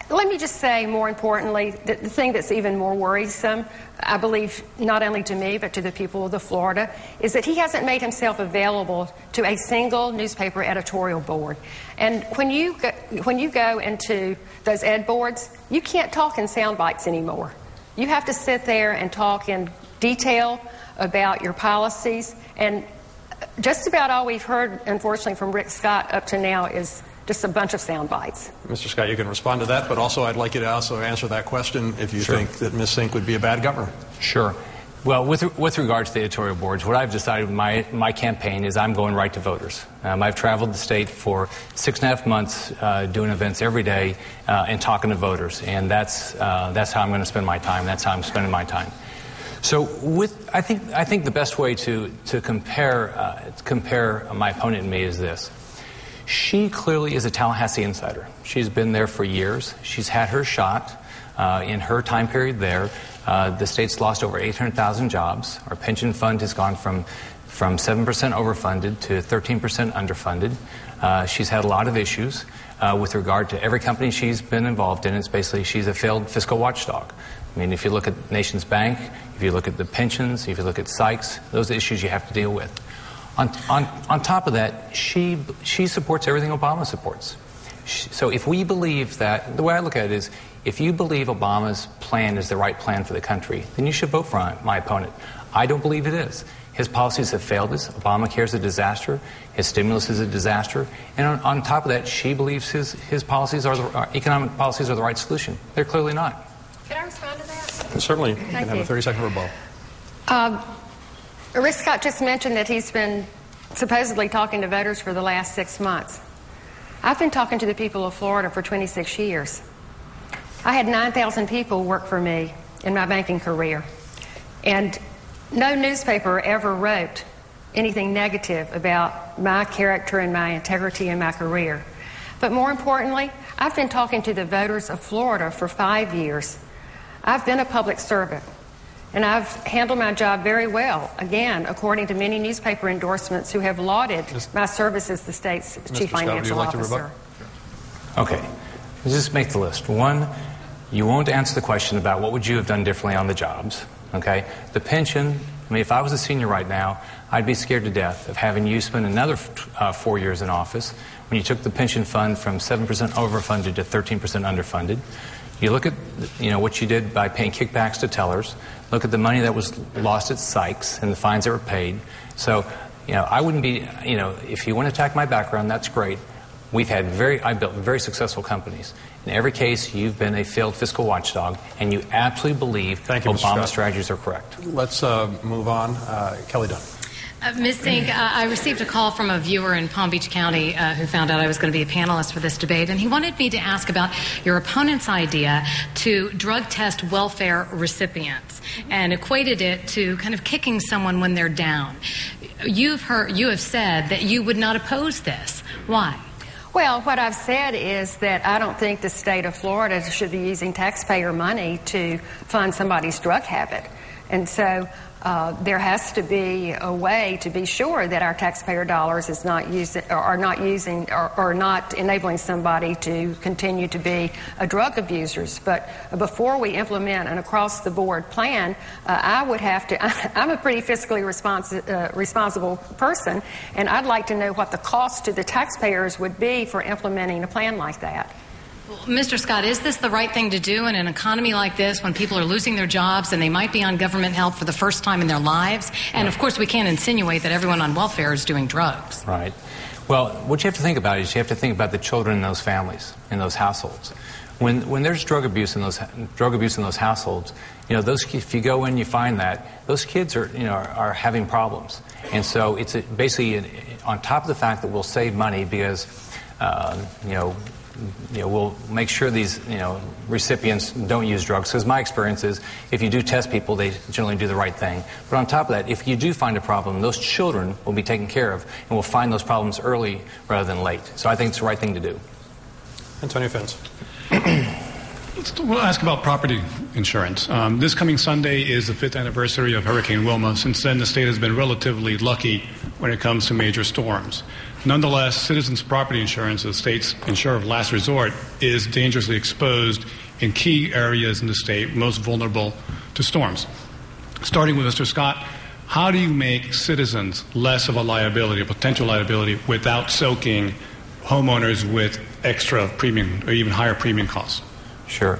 Speaker 3: let me just say, more importantly, that the thing that's even more worrisome, I believe, not only to me but to the people of Florida, is that he hasn't made himself available to a single newspaper editorial board. And when you go into those ed boards, you can't talk in sound bites anymore. You have to sit there and talk in detail about your policies, and just about all we've heard, unfortunately, from Rick Scott up to now is just a bunch of sound bites.
Speaker 2: Mr. Scott, you can respond to that, but also I'd like you to also answer that question if you think that Ms. Sink would be a bad governor. Sure.
Speaker 4: Well, with regard to the editorial boards, what I've decided with my campaign is I'm going right to voters. I've traveled the state for 6.5 months doing events every day and talking to voters, and that's how I'm going to spend my time. That's how I'm spending my time. So I think the best way to compare my opponent and me is this. She clearly is a Tallahassee insider. She's been there for years. She's had her shot. In her time period there, the state's lost over 800,000 jobs. Our pension fund has gone from 7% overfunded to 13% underfunded. She's had a lot of issues with regard to every company she's been involved in. It's basically she's a failed fiscal watchdog. I mean, if you look at Nations Bank, if you look at the pensions, if you look at Sykes, those are issues you have to deal with. On top of that, she supports everything Obama supports. So if we believe that, the way I look at it is, if you believe Obama's plan is the right plan for the country, then you should vote for my opponent. I don't believe it is. His policies have failed us. Obamacare is a disaster. His stimulus is a disaster. And on top of that, she believes his policies economic policies are the right solution. They're clearly not.
Speaker 3: Can I respond to that?
Speaker 2: Certainly. You can have a 30-second rebuttal.
Speaker 3: Rick Scott just mentioned that he's been supposedly talking to voters for the last 6 months. I've been talking to the people of Florida for 26 years. I had 9,000 people work for me in my banking career. And no newspaper ever wrote anything negative about my character and my integrity in my career. But more importantly, I've been talking to the voters of Florida for 5 years. I've been a public servant, and I've handled my job very well, again, according to many newspaper endorsements who have lauded my service as the state's chief financial officer.
Speaker 4: Okay, let's just make the list. One, you won't answer the question about what would you have done differently on the jobs, okay? The pension, I mean, if I was a senior right now, I'd be scared to death of having you spend another 4 years in office when you took the pension fund from 7% overfunded to 13% underfunded. You look at, what you did by paying kickbacks to tellers. Look at the money that was lost at Sykes and the fines that were paid. So, I wouldn't be, if you want to attack my background, that's great. I built very successful companies. In every case, you've been a failed fiscal watchdog, and you absolutely believe Obama's strategies are correct.
Speaker 2: Let's move on. Kelly Dunn.
Speaker 6: Ms. Sink, I received a call from a viewer in Palm Beach County who found out I was going to be a panelist for this debate, and he wanted me to ask about your opponent's idea to drug test welfare recipients and equated it to kind of kicking someone when they're down. You have said that you would not oppose this. Why?
Speaker 3: Well, what I've said is that I don't think the state of Florida should be using taxpayer money to fund somebody's drug habit. And so there has to be a way to be sure that our taxpayer dollars are not enabling somebody to continue to be a drug abusers. But before we implement an across-the-board plan, I would have to. I'm a pretty fiscally responsible person, and I'd like to know what the cost to the taxpayers would be for implementing a plan like that.
Speaker 6: Mr. Scott, is this the right thing to do in an economy like this when people are losing their jobs and they might be on government help for the first time in their lives? And, of course, we can't insinuate that everyone on welfare is doing drugs.
Speaker 4: Right. Well, what you have to think about is you have to think about the children in those families, in those households. When there's drug abuse in those households, if you go in, you find that those kids are having problems. And so it's basically on top of the fact that we'll save money because, we'll make sure these, recipients don't use drugs. Because my experience is if you do test people, they generally do the right thing. But on top of that, if you do find a problem, those children will be taken care of, and we'll find those problems early rather than late. So I think it's the right thing to do.
Speaker 2: Antonio Fins.
Speaker 7: We'll ask about property insurance. This coming Sunday is the 5th anniversary of Hurricane Wilma. Since then, the state has been relatively lucky when it comes to major storms. Nonetheless, Citizens Property Insurance, the state's insurer of last resort, is dangerously exposed in key areas in the state most vulnerable to storms. Starting with Mr. Scott, how do you make citizens less of a liability, a potential liability, without soaking homeowners with extra premium or even higher premium costs?
Speaker 4: Sure.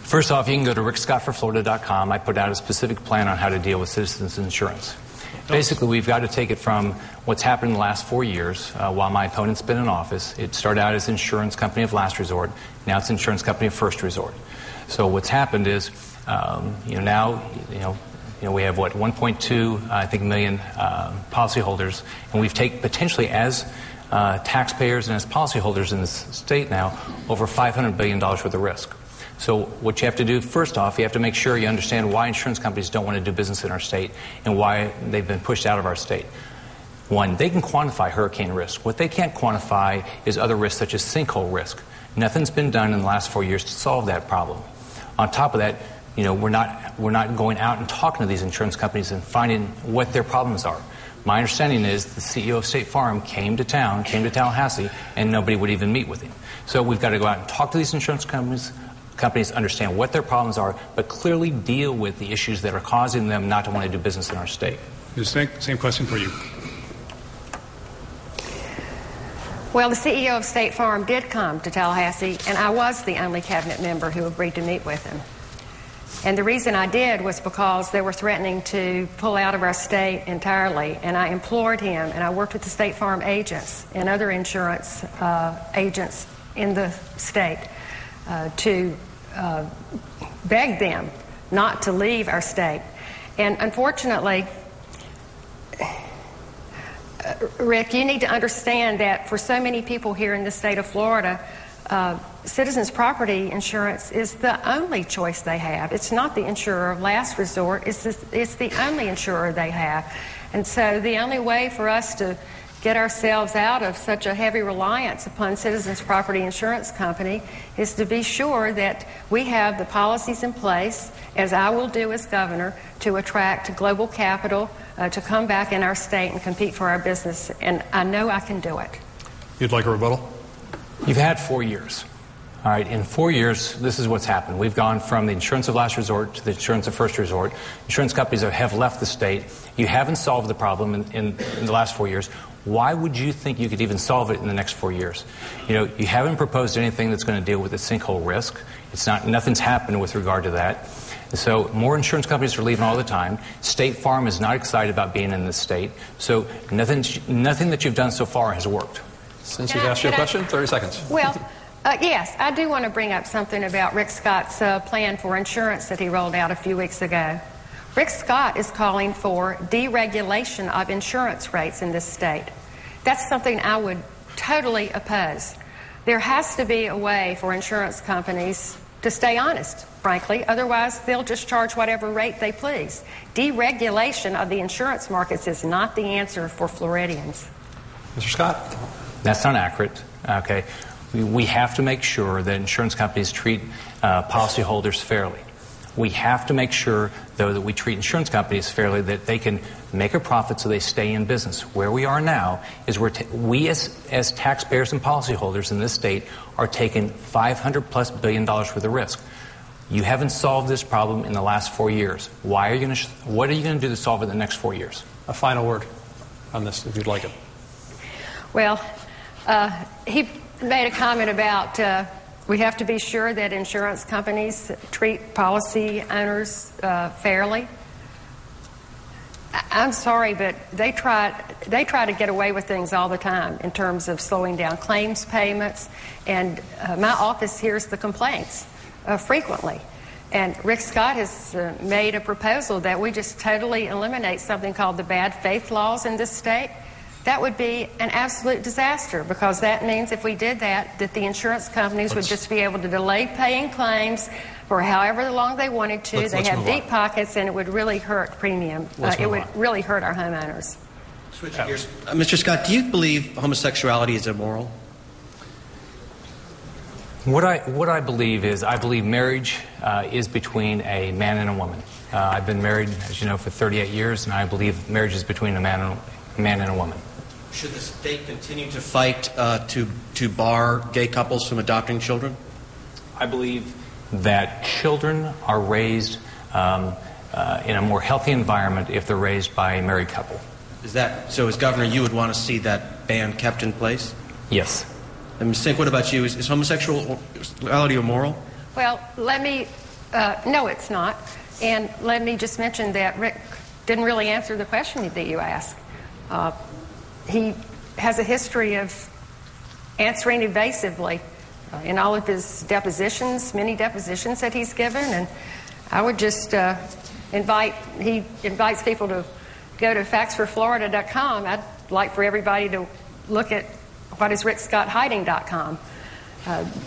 Speaker 4: First off, you can go to rickscottforflorida.com. I put out a specific plan on how to deal with citizens insurance. Basically, we've got to take it from what's happened in the last 4 years while my opponent's been in office. It started out as insurance company of last resort. Now it's insurance company of first resort. So what's happened is, now we have 1.2 million policyholders, and we've taken potentially as taxpayers and as policyholders in this state now over $500 billion worth of risk. So what you have to do, first off, you have to make sure you understand why insurance companies don't want to do business in our state and why they've been pushed out of our state. One, they can quantify hurricane risk. What they can't quantify is other risks such as sinkhole risk. Nothing's been done in the last 4 years to solve that problem. On top of that, we're not going out and talking to these insurance companies and finding what their problems are. My understanding is the CEO of State Farm came to Tallahassee, and nobody would even meet with him. So we've got to go out and talk to these insurance companies, understand what their problems are, but clearly deal with the issues that are causing them not to want to do business in our state.
Speaker 7: Same question for you.
Speaker 3: Well, the CEO of State Farm did come to Tallahassee, and I was the only cabinet member who agreed to meet with him. And the reason I did was because they were threatening to pull out of our state entirely, and I implored him, and I worked with the State Farm agents and other insurance agents in the state to beg them not to leave our state. And unfortunately, Rick, you need to understand that for so many people here in the state of Florida, citizens property insurance is the only choice they have. It's not the insurer of last resort. It's the only insurer they have. And so the only way for us to get ourselves out of such a heavy reliance upon Citizens Property Insurance Company is to be sure that we have the policies in place, as I will do as governor, to attract global capital to come back in our state and compete for our business. And I know I can do it.
Speaker 2: You'd like a rebuttal?
Speaker 4: You've had 4 years. All right, in 4 years, this is what's happened. We've gone from the insurance of last resort to the insurance of first resort. Insurance companies have left the state. You haven't solved the problem in the last 4 years. Why would you think you could even solve it in the next 4 years? You haven't proposed anything that's going to deal with the sinkhole risk. Nothing's happened with regard to that. So more insurance companies are leaving all the time. State Farm is not excited about being in this state. So nothing that you've done so far has worked.
Speaker 2: Since you've asked you a question, 30 seconds.
Speaker 3: Well, yes, I do want to bring up something about Rick Scott's plan for insurance that he rolled out a few weeks ago. Rick Scott is calling for deregulation of insurance rates in this state. That's something I would totally oppose. There has to be a way for insurance companies to stay honest, frankly. Otherwise, they'll just charge whatever rate they please. Deregulation of the insurance markets is not the answer for Floridians.
Speaker 2: Mr. Scott?
Speaker 4: That's not accurate. Okay. We have to make sure that insurance companies treat policyholders fairly. We have to make sure, though, that we treat insurance companies fairly, that they can make a profit so they stay in business. Where we are now is we as taxpayers and policyholders in this state are taking $500+ billion worth of risk. You haven't solved this problem in the last 4 years. What are you going to do to solve it in the next 4 years?
Speaker 2: A final word on this, if you'd like it.
Speaker 3: Well, he made a comment about we have to be sure that insurance companies treat policy owners fairly. I'm sorry, but they try to get away with things all the time in terms of slowing down claims payments. And my office hears the complaints frequently. And Rick Scott has made a proposal that we just totally eliminate something called the bad faith laws in this state. That would be an absolute disaster, because that means if we did that the insurance companies would just be able to delay paying claims for however long they wanted to. They have deep pockets, and it would really hurt premium. It would really hurt our homeowners.
Speaker 5: Switching gears. Mr. Scott, do you believe homosexuality is immoral?
Speaker 4: What I believe is marriage is between a man and a woman. I've been married, as you know, for 38 years, and I believe marriage is between a man and a woman.
Speaker 5: Should the state continue to fight to bar gay couples from adopting children?
Speaker 4: I believe that children are raised in a more healthy environment if they're raised by a married couple.
Speaker 5: So as governor, you would want to see that ban kept in place?
Speaker 4: Yes.
Speaker 5: And Ms. Sink, what about you? Is homosexuality immoral?
Speaker 3: Well, no, it's not. And let me just mention that Rick didn't really answer the question that you asked. He has a history of answering evasively in all of his depositions, many depositions that he's given, and I would just he invites people to go to factsforflorida.com. I'd like for everybody to look at what is rickscotthiding.com.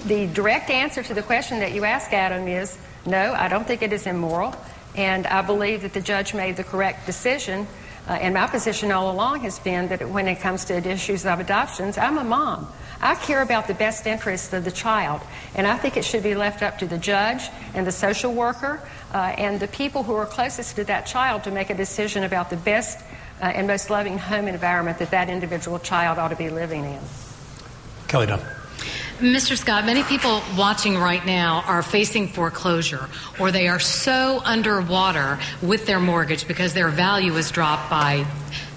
Speaker 3: The direct answer to the question that you ask, Adam, is no, I don't think it is immoral, and I believe that the judge made the correct decision. And my position all along has been that when it comes to issues of adoptions, I'm a mom. I care about the best interest of the child, and I think it should be left up to the judge and the social worker and the people who are closest to that child to make a decision about the best and most loving home environment that that individual child ought to be living in.
Speaker 2: Kelly Dunn.
Speaker 6: Mr. Scott, many people watching right now are facing foreclosure, or they are so underwater with their mortgage because their value has dropped by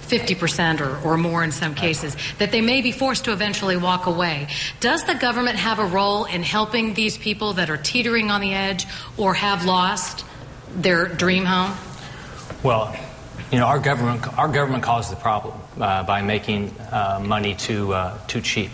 Speaker 6: 50% or more in some cases, that they may be forced to eventually walk away. Does the government have a role in helping these people that are teetering on the edge or have lost their dream home?
Speaker 4: Well, our government caused the problem by making money too cheap.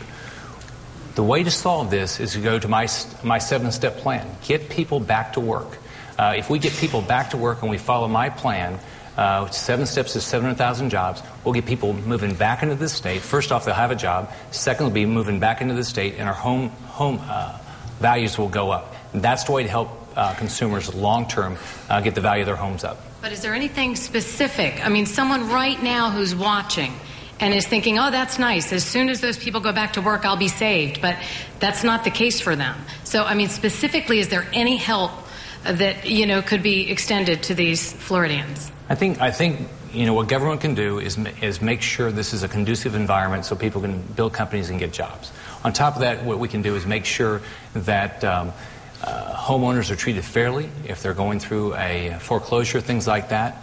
Speaker 4: The way to solve this is to go to my 7-step plan. Get people back to work. If we get people back to work and we follow my plan, 7 steps to 700,000 jobs, we'll get people moving back into the state. First off, they'll have a job. Second, they'll be moving back into the state, and our home values will go up. And that's the way to help consumers long-term get the value of their homes up.
Speaker 6: But is there anything specific? I mean, someone right now who's watching and is thinking, oh, that's nice. As soon as those people go back to work, I'll be saved. But that's not the case for them. So, I mean, specifically, is there any help that, could be extended to these Floridians?
Speaker 4: I think what government can do is make sure this is a conducive environment so people can build companies and get jobs. On top of that, what we can do is make sure that homeowners are treated fairly if they're going through a foreclosure, things like that.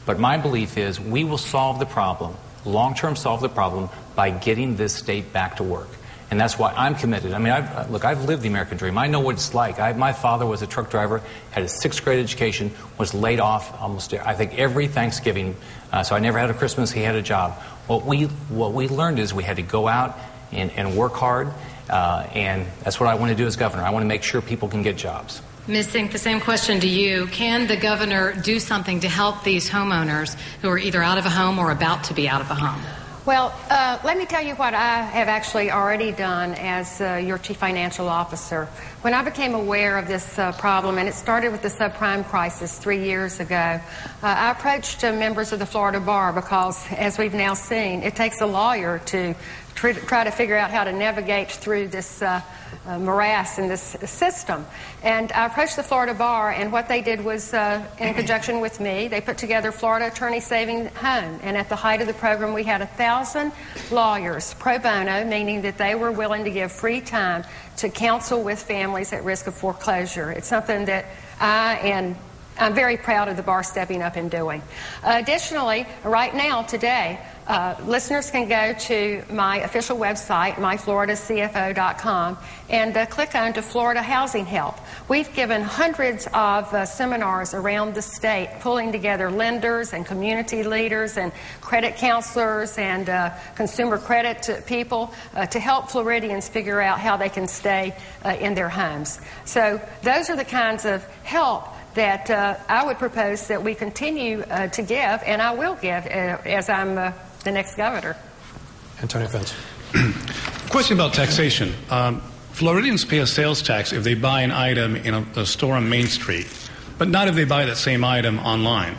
Speaker 4: But my belief is we will solve the problem, long-term solve the problem, by getting this state back to work. And that's why I'm committed. I mean, I've lived the American dream. I know what it's like. My father was a truck driver, had a 6th grade education, was laid off almost, I think, every Thanksgiving. So I never had a Christmas. He had a job. What we learned is we had to go out and work hard. And that's what I want to do as governor. I want to make sure people can get jobs.
Speaker 6: Ms. Sink, the same question to you. Can the governor do something to help these homeowners who are either out of a home or about to be out of a home?
Speaker 3: Well, let me tell you what I have actually already done as your chief financial officer. When I became aware of this problem, and it started with the subprime crisis 3 years ago, I approached members of the Florida Bar because, as we've now seen, it takes a lawyer to try to figure out how to navigate through this morass in this system. And I approached the Florida Bar, and what they did was, in conjunction with me, they put together Florida Attorney Saving Home. And at the height of the program, we had 1,000 lawyers pro bono, meaning that they were willing to give free time to counsel with families at risk of foreclosure. It's something that I'm very proud of the bar stepping up and doing. Additionally, right now, today, listeners can go to my official website, myfloridacfo.com, and click on to Florida Housing Help. We've given hundreds of seminars around the state, pulling together lenders and community leaders and credit counselors and consumer credit people to help Floridians figure out how they can stay in their homes. So those are the kinds of help that I would propose that we continue to give, and I will give as I'm the next governor.
Speaker 2: Antonio Fence.
Speaker 7: Question about taxation. Floridians pay a sales tax if they buy an item in a store on Main Street, but not if they buy that same item online.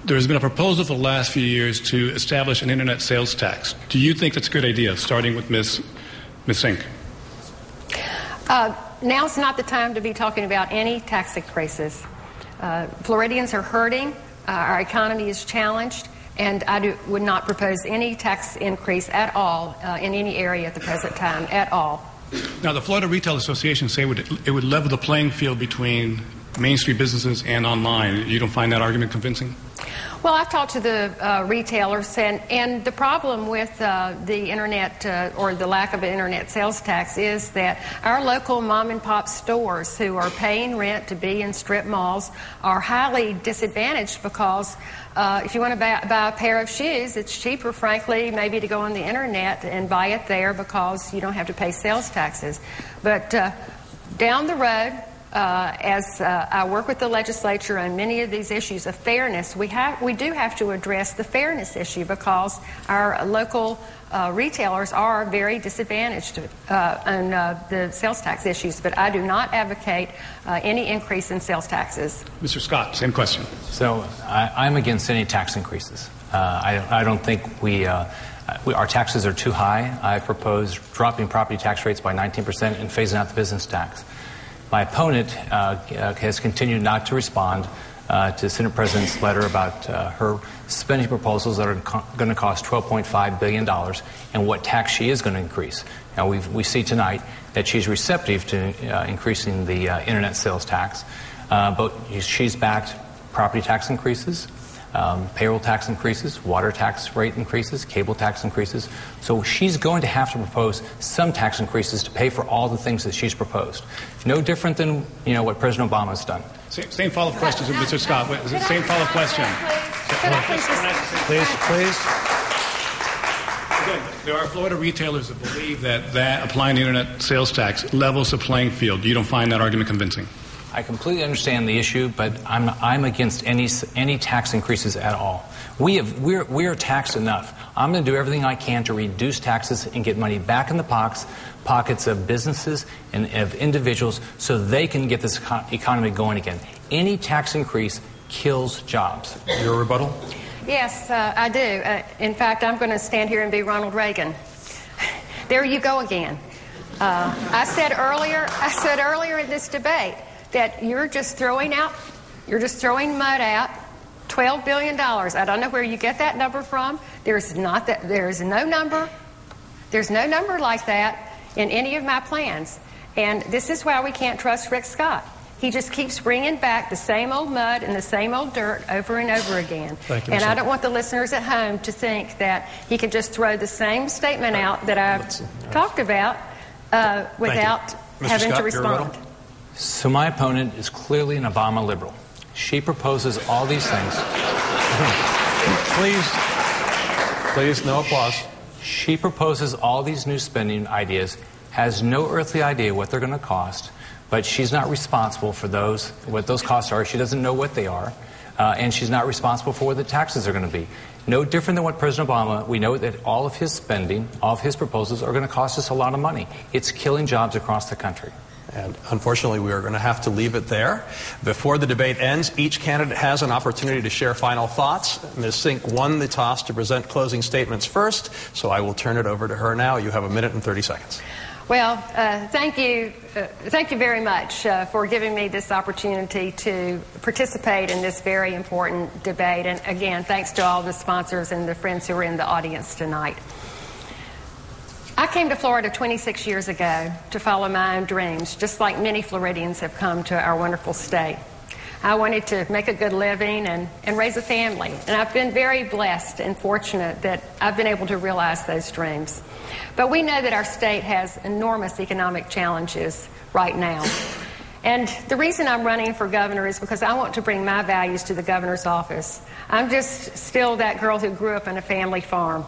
Speaker 7: There has been a proposal for the last few years to establish an internet sales tax. Do you think that's a good idea, starting with Ms. Sink?
Speaker 3: Now's not the time to be talking about any tax increases. Floridians are hurting. Our economy is challenged. And I would not propose any tax increase at all in any area at the present time, at all.
Speaker 7: Now, the Florida Retail Association say it would level the playing field between Main Street businesses and online. You don't find that argument convincing?
Speaker 3: Well, I've talked to the retailers, and the problem with the internet or the lack of an internet sales tax is that our local mom-and-pop stores who are paying rent to be in strip malls are highly disadvantaged because if you want to buy a pair of shoes, it's cheaper, frankly, maybe to go on the internet and buy it there because you don't have to pay sales taxes. But down the road, as I work with the legislature on many of these issues of fairness, we do have to address the fairness issue because our local retailers are very disadvantaged on the sales tax issues. But I do not advocate any increase in sales taxes.
Speaker 7: Mr. Scott, same question.
Speaker 4: So I'm against any tax increases. I don't think our taxes are too high. I propose dropping property tax rates by 19% and phasing out the business tax. My opponent has continued not to respond to the Senate President's letter about her spending proposals that are going to cost $12.5 billion and what tax she is going to increase. Now, we see tonight that she's receptive to increasing the Internet sales tax, but she's backed property tax increases, payroll tax increases, water tax rate increases, cable tax increases. So she's going to have to propose some tax increases to pay for all the things that she's proposed. No different than what President Obama's done.
Speaker 7: Same follow-up question, Mr. Scott. Same follow-up question.
Speaker 2: Please.
Speaker 7: Again, there are Florida retailers that believe that applying the Internet sales tax levels the playing field. You don't find that argument convincing?
Speaker 4: I completely understand the issue, but I'm against any tax increases at all. We're taxed enough. I'm going to do everything I can to reduce taxes and get money back in the pockets of businesses and of individuals so they can get this economy going again. Any tax increase kills jobs.
Speaker 2: Your rebuttal?
Speaker 3: Yes, I do. In fact, I'm going to stand here and be Ronald Reagan. There you go again. I said earlier in this debate that you're just throwing mud out. $12 billion. I don't know where you get that number from. There's no number like that in any of my plans. And this is why we can't trust Rick Scott. He just keeps bringing back the same old mud and the same old dirt over and over again.
Speaker 2: Thank you,
Speaker 3: and I don't want the listeners at home to think that he can just throw the same statement out that I've talked about without having to respond.
Speaker 4: So my opponent is clearly an Obama liberal. She proposes all these things.
Speaker 2: Please, no applause.
Speaker 4: She proposes all these new spending ideas, has no earthly idea what they're going to cost, but she's not responsible for what those costs are. She doesn't know what they are, and she's not responsible for what the taxes are going to be. No different than what President Obama, we know that all of his spending, all of his proposals are going to cost us a lot of money. It's killing jobs across the country.
Speaker 2: And unfortunately, we are going to have to leave it there. Before the debate ends, each candidate has an opportunity to share final thoughts. Ms. Sink won the toss to present closing statements first, so I will turn it over to her now. You have 1 minute and 30 seconds.
Speaker 3: Well, thank you very much for giving me this opportunity to participate in this very important debate. And again, thanks to all the sponsors and the friends who are in the audience tonight. I came to Florida 26 years ago to follow my own dreams, just like many Floridians have come to our wonderful state. I wanted to make a good living and raise a family, and I've been very blessed and fortunate that I've been able to realize those dreams. But we know that our state has enormous economic challenges right now. And the reason I'm running for governor is because I want to bring my values to the governor's office. I'm just still that girl who grew up on a family farm.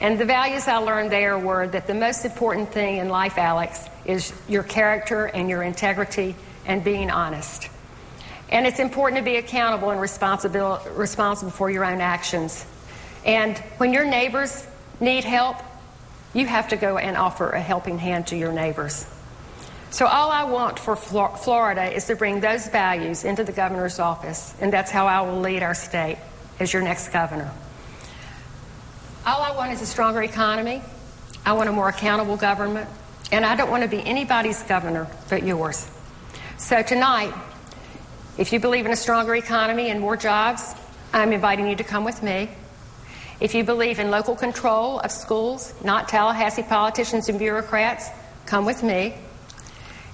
Speaker 3: And the values I learned there were that the most important thing in life, Alex, is your character and your integrity and being honest. And it's important to be accountable and responsible for your own actions. And when your neighbors need help, you have to go and offer a helping hand to your neighbors. So all I want for Florida is to bring those values into the governor's office, and that's how I will lead our state as your next governor. All I want is a stronger economy. I want a more accountable government. And I don't want to be anybody's governor but yours. So tonight, if you believe in a stronger economy and more jobs, I'm inviting you to come with me. If you believe in local control of schools, not Tallahassee politicians and bureaucrats, come with me.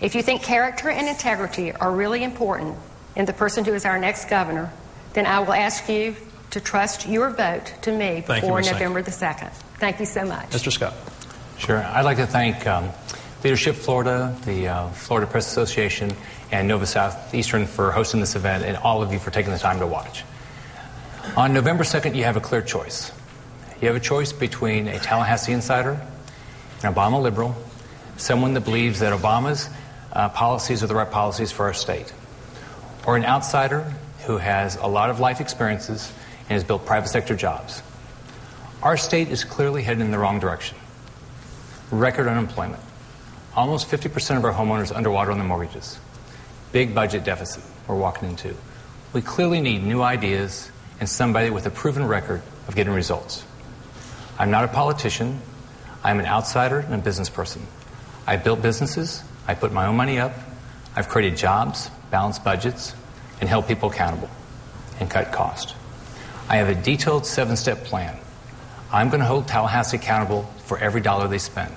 Speaker 3: If you think character and integrity are really important in the person who is our next governor, then I will ask you to trust your vote to me before November the 2nd. Thank you so much.
Speaker 2: Mr. Scott.
Speaker 4: Sure. I'd like to thank Leadership Florida, the Florida Press Association, and Nova Southeastern for hosting this event, and all of you for taking the time to watch. On November 2nd, you have a clear choice. You have a choice between a Tallahassee insider, an Obama liberal, someone that believes that Obama's policies are the right policies for our state, or an outsider who has a lot of life experiences and has built private sector jobs. Our state is clearly headed in the wrong direction. Record unemployment. Almost 50% of our homeowners underwater on their mortgages. Big budget deficit we're walking into. We clearly need new ideas and somebody with a proven record of getting results. I'm not a politician. I'm an outsider and a business person. I built businesses. I put my own money up. I've created jobs, balanced budgets, and held people accountable and cut cost. I have a detailed 7-step plan. I'm going to hold Tallahassee accountable for every dollar they spend.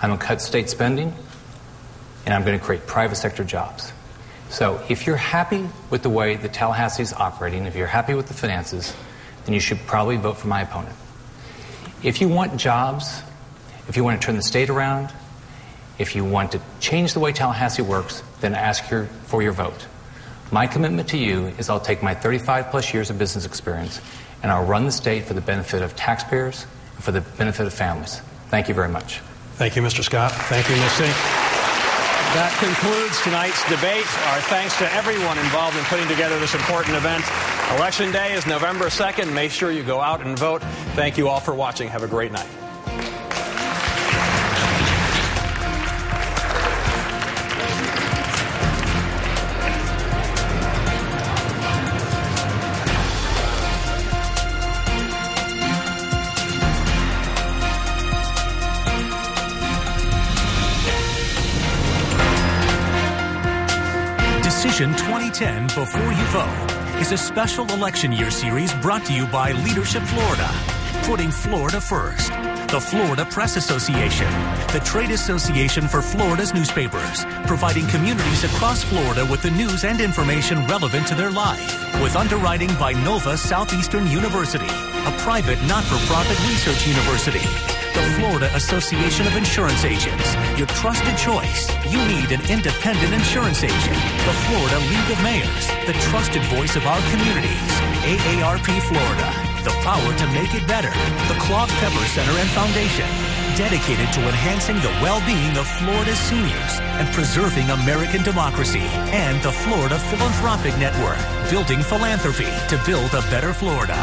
Speaker 4: I'm going to cut state spending, and I'm going to create private sector jobs. So if you're happy with the way that Tallahassee is operating, if you're happy with the finances, then you should probably vote for my opponent. If you want jobs, if you want to turn the state around, if you want to change the way Tallahassee works, then ask for your vote. My commitment to you is I'll take my 35-plus years of business experience and I'll run the state for the benefit of taxpayers and for the benefit of families. Thank you very much.
Speaker 2: Thank you, Mr. Scott. Thank you, Ms. Sink. That concludes tonight's debate. Our thanks to everyone involved in putting together this important event. Election Day is November 2nd. Make sure you go out and vote. Thank you all for watching. Have a great night.
Speaker 1: Decision 2010 Before You Vote is a special election year series brought to you by Leadership Florida, putting Florida first. The Florida Press Association, the trade association for Florida's newspapers, providing communities across Florida with the news and information relevant to their life. With underwriting by Nova Southeastern University, a private not-for-profit research university. The Florida Association of Insurance Agents, your trusted choice. You need an independent insurance agent. The Florida League of Mayors, the trusted voice of our communities. AARP Florida, the power to make it better. The Claude Pepper Center and Foundation, dedicated to enhancing the well-being of Florida's seniors and preserving American democracy. And the Florida Philanthropic Network, building philanthropy to build a better Florida.